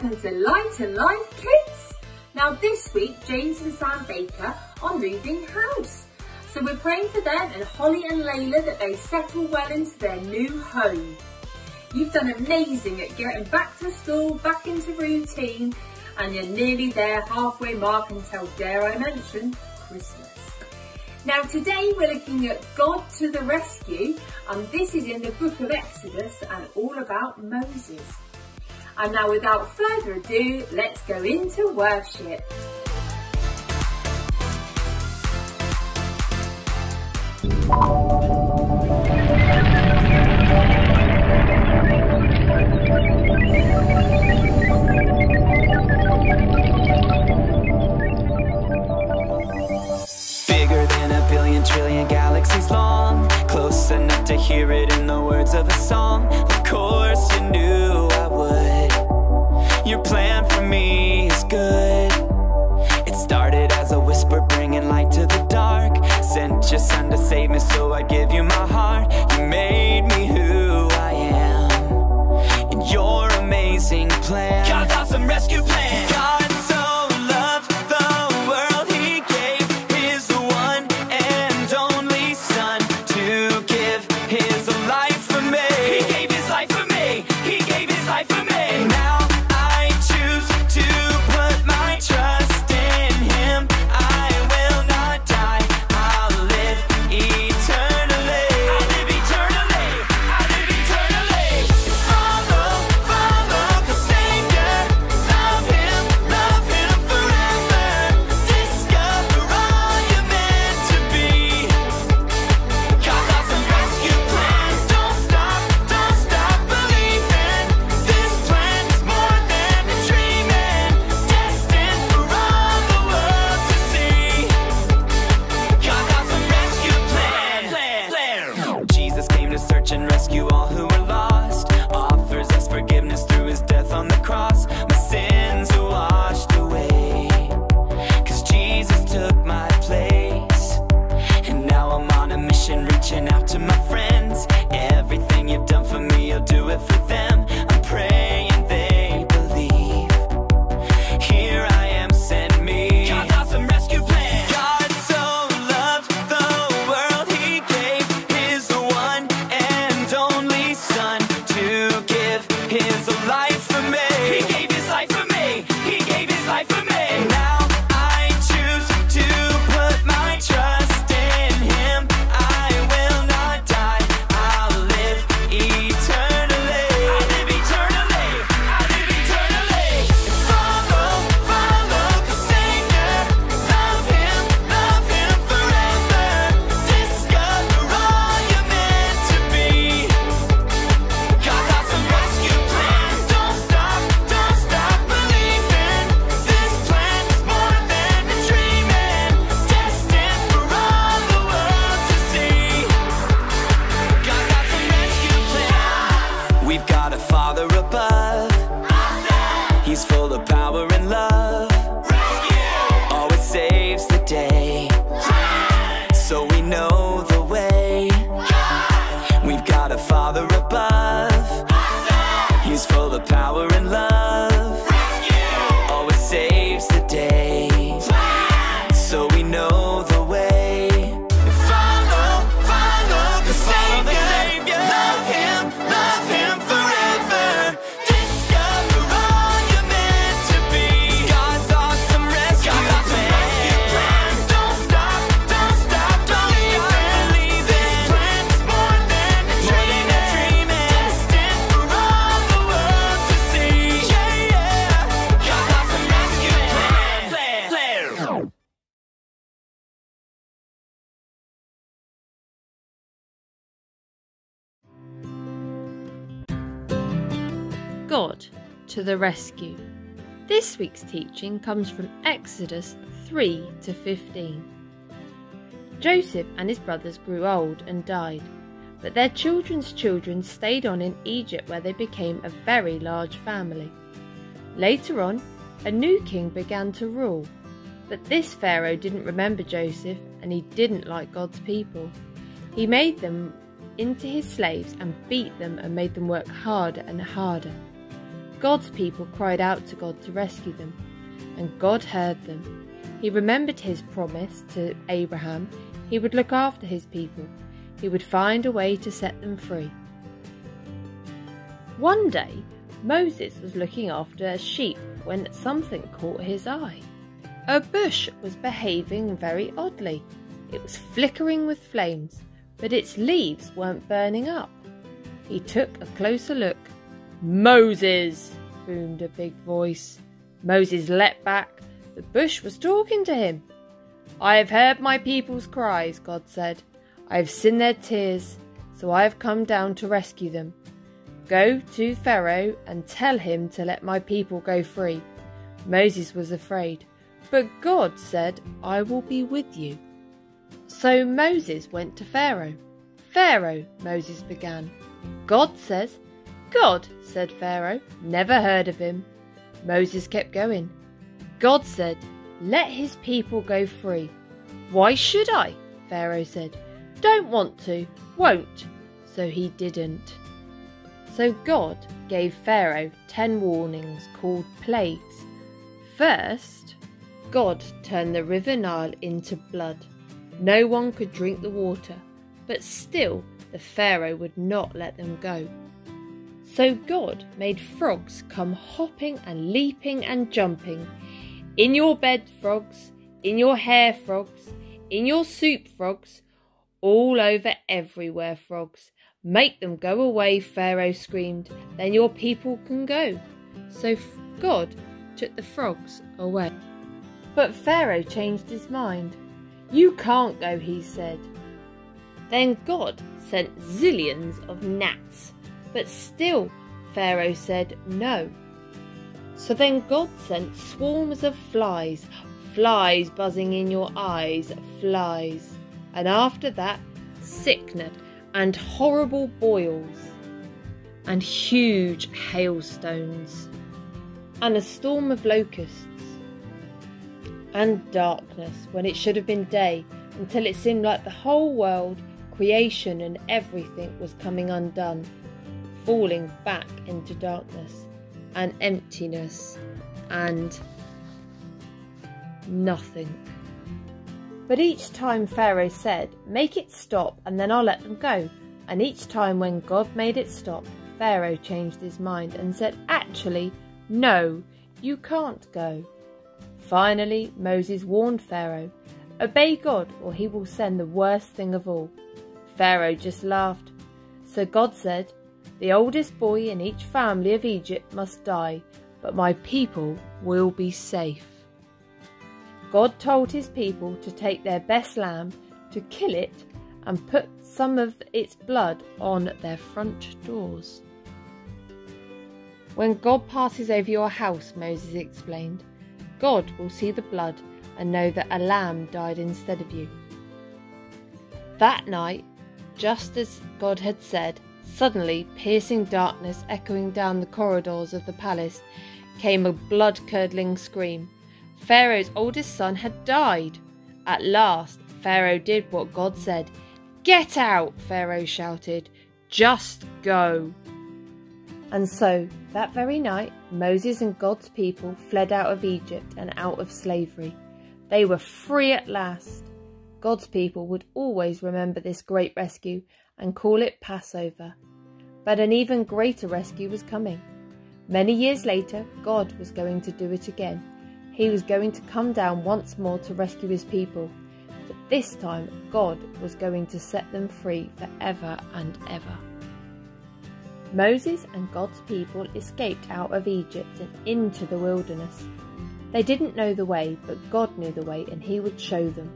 welcome to Light and Life Kids. Now this week, James and Sam Baker are moving house. So we're praying for them and Holly and Layla that they settle well into their new home. You've done amazing at getting back to school, back into routine, and you're nearly there, halfway mark until, dare I mention, Christmas. Now today we're looking at God to the rescue, and this is in the book of Exodus and all about Moses. And now without further ado, let's go into worship. Bigger than a billion trillion galaxies long, close enough to hear it in the words of a song. Of course you knew I would. Your plan for me is good. It started as a whisper bringing light to the dark. Sent your son to save me so I'd give you my heart. You made me who I am in your amazing plan. God's awesome rescue plan. God so loved the world, he gave his one and only son to give his life for me. He gave his life for me. He gave his life for me. Now I choose to put my trust in him. I will not die. I'll live eternally. I'll live eternally. I'll live eternally. Follow the Savior. Love him forever. Discover all you're meant to be. God's awesome rescue plan. Don't stop believing. This plan is more than a dream, and destined for all the world to see. God's awesome rescue plan. Jesus came to search and rescue all who were lost. Offers us forgiveness through his death on the cross. My sins are washed away, 'cause Jesus took my place. And now I'm on a mission, reaching out to my friends. Everything you've done for me, you'll do it for them. I'm praying they believe. Here I am, send me. God's awesome rescue plan. God so loved the world, he gave his one and only son to give his life for me. He gave his life for me. He gave his life for me. Now I choose to put my trust in him. I will not die. I'll live eternally. I'll live eternally. I'll live eternally. Follow the Savior. Love him forever. Discover all you're meant to be. God's awesome rescue plan. Don't stop believing. This plan is more than a dream, and destined for all the world to see. God's awesome rescue plan. We've got a Father above. He's full of power and love. Always saves the day. So we know the way. We've got a Father above. He's full of power and love. Always saves the day. So we know the way. Follow the Savior. Love him forever. Discover all you're meant to be. God's awesome rescue plan. Don't stop believing. This plan is more than a dream, destined for all the world to see. God's awesome rescue plan. God to the rescue. This week's teaching comes from Exodus 3 to 15. Joseph and his brothers grew old and died, but their children's children stayed on in Egypt, where they became a very large family. Later on, a new king began to rule, but this Pharaoh didn't remember Joseph, and he didn't like God's people. He made them into his slaves and beat them and made them work harder and harder. God's people cried out to God to rescue them, and God heard them. He remembered his promise to Abraham. He would look after his people. He would find a way to set them free. One day, Moses was looking after a sheep when something caught his eye. A bush was behaving very oddly. It was flickering with flames, but its leaves weren't burning up. He took a closer look. "Moses!" boomed a big voice. Moses leapt back. The bush was talking to him. "I have heard my people's cries," God said. "I have seen their tears, so I have come down to rescue them. Go to Pharaoh and tell him to let my people go free." Moses was afraid, but God said, "I will be with you." So Moses went to Pharaoh. "Pharaoh," Moses began. "God says." "God," said Pharaoh. "Never heard of him." Moses kept going. God said, "Let his people go free." "Why should I?" Pharaoh said. "Don't want to, won't." So he didn't. So God gave Pharaoh 10 warnings called plagues. First, God turned the river Nile into blood. No one could drink the water, but still the Pharaoh would not let them go. So God made frogs come hopping and leaping and jumping. "In your bed, frogs, in your hair, frogs, in your soup, frogs, all over everywhere, frogs. Make them go away," Pharaoh screamed. "Then your people can go." So God took the frogs away. But Pharaoh changed his mind. "You can't go," he said. Then God sent zillions of gnats. But still, Pharaoh said no. So then God sent swarms of flies, flies buzzing in your eyes, flies. And after that, sickness and horrible boils, and huge hailstones, and a storm of locusts, and darkness when it should have been day, until it seemed like the whole world, creation and everything was coming undone, falling back into darkness and emptiness and nothing. But each time Pharaoh said, "Make it stop and then I'll let them go." And each time when God made it stop, Pharaoh changed his mind and said, "Actually, no, you can't go." Finally, Moses warned Pharaoh, "Obey God or he will send the worst thing of all." Pharaoh just laughed. So God said, "The oldest boy in each family of Egypt must die, but my people will be safe." God told his people to take their best lamb, to kill it, and put some of its blood on their front doors. "When God passes over your house," Moses explained, "God will see the blood and know that a lamb died instead of you." That night, just as God had said, suddenly, piercing darkness echoing down the corridors of the palace, came a blood-curdling scream. Pharaoh's oldest son had died. At last, Pharaoh did what God said. "Get out!" Pharaoh shouted. "Just go!" And so, that very night, Moses and God's people fled out of Egypt and out of slavery. They were free at last. God's people would always remember this great rescue and call it Passover. But an even greater rescue was coming. Many years later, God was going to do it again. He was going to come down once more to rescue his people. But this time, God was going to set them free forever and ever. Moses and God's people escaped out of Egypt and into the wilderness. They didn't know the way, but God knew the way and he would show them.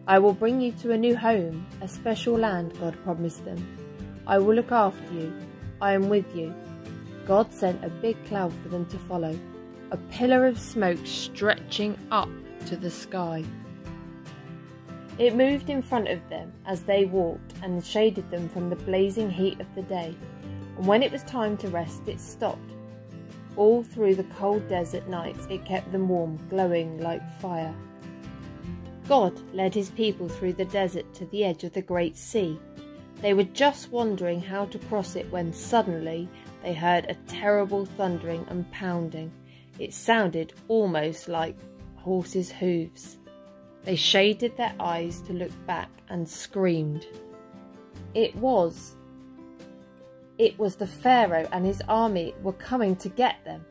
"I will bring you to a new home, a special land," God promised them. "I will look after you. I am with you." God sent a big cloud for them to follow, a pillar of smoke stretching up to the sky. It moved in front of them as they walked and shaded them from the blazing heat of the day. And when it was time to rest, it stopped. All through the cold desert nights, it kept them warm, glowing like fire. God led his people through the desert to the edge of the Great Sea. They were just wondering how to cross it when suddenly they heard a terrible thundering and pounding. It sounded almost like horses' hooves. They shaded their eyes to look back and screamed. It was the Pharaoh and his army were coming to get them.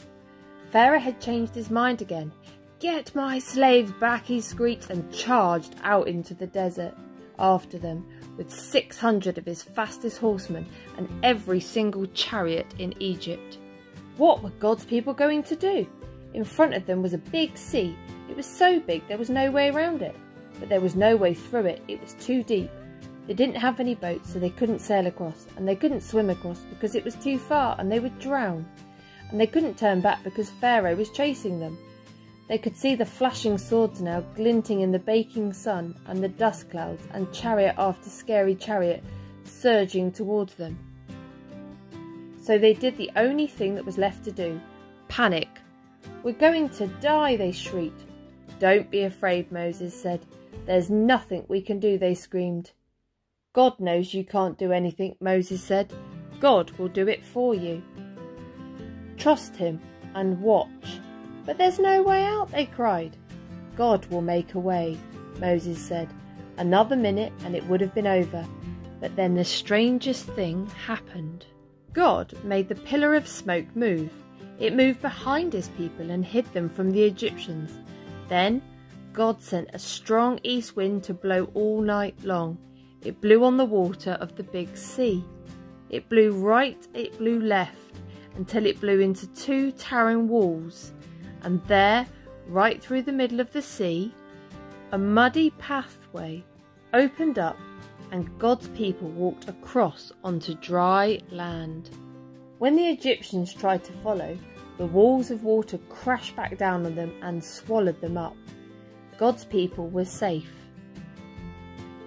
Pharaoh had changed his mind again. "Get my slaves back," he screeched, and charged out into the desert after them with 600 of his fastest horsemen and every single chariot in Egypt. What were God's people going to do? In front of them was a big sea. It was so big there was no way around it, but there was no way through it. It was too deep. They didn't have any boats, so they couldn't sail across, and they couldn't swim across because it was too far and they would drown. And they couldn't turn back because Pharaoh was chasing them. They could see the flashing swords now glinting in the baking sun and the dust clouds, and chariot after scary chariot surging towards them. So they did the only thing that was left to do: panic. "We're going to die," they shrieked. "Don't be afraid," Moses said. "There's nothing we can do," they screamed. "God knows you can't do anything," Moses said. "God will do it for you. Trust him and watch." "But there's no way out," they cried. "God will make a way," Moses said. Another minute and it would have been over. But then the strangest thing happened. God made the pillar of smoke move. It moved behind his people and hid them from the Egyptians. Then God sent a strong east wind to blow all night long. It blew on the water of the big sea. It blew right, it blew left, until it blew into two towering walls. And there, right through the middle of the sea, a muddy pathway opened up and God's people walked across onto dry land. When the Egyptians tried to follow, the walls of water crashed back down on them and swallowed them up. God's people were safe.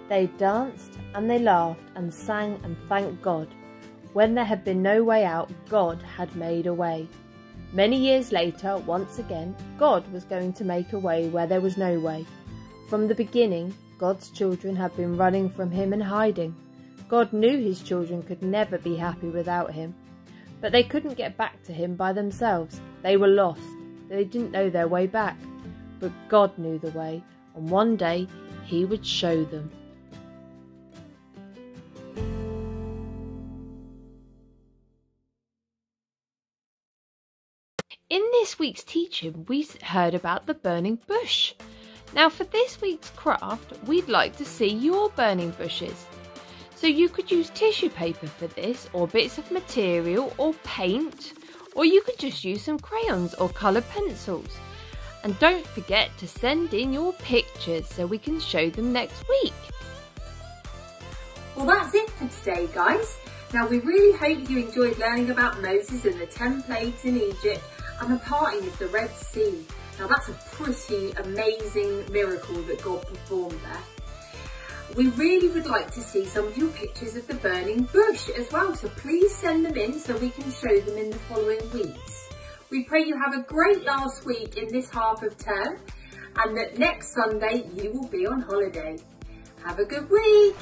They danced and they laughed and sang and thanked God. When there had been no way out, God had made a way. Many years later, once again, God was going to make a way where there was no way. From the beginning, God's children had been running from him and hiding. God knew his children could never be happy without him. But they couldn't get back to him by themselves. They were lost. They didn't know their way back. But God knew the way, and one day he would show them. In this week's teaching, we heard about the burning bush. Now for this week's craft, we'd like to see your burning bushes. So you could use tissue paper for this, or bits of material, or paint, or you could just use some crayons or coloured pencils. And don't forget to send in your pictures so we can show them next week. Well, that's it for today, guys. Now we really hope you enjoyed learning about Moses and the 10 plagues in Egypt and the parting of the Red Sea. Now that's a pretty amazing miracle that God performed there. We really would like to see some of your pictures of the burning bush as well, so please send them in so we can show them in the following weeks. We pray you have a great last week in this half of term and that next Sunday you will be on holiday. Have a good week.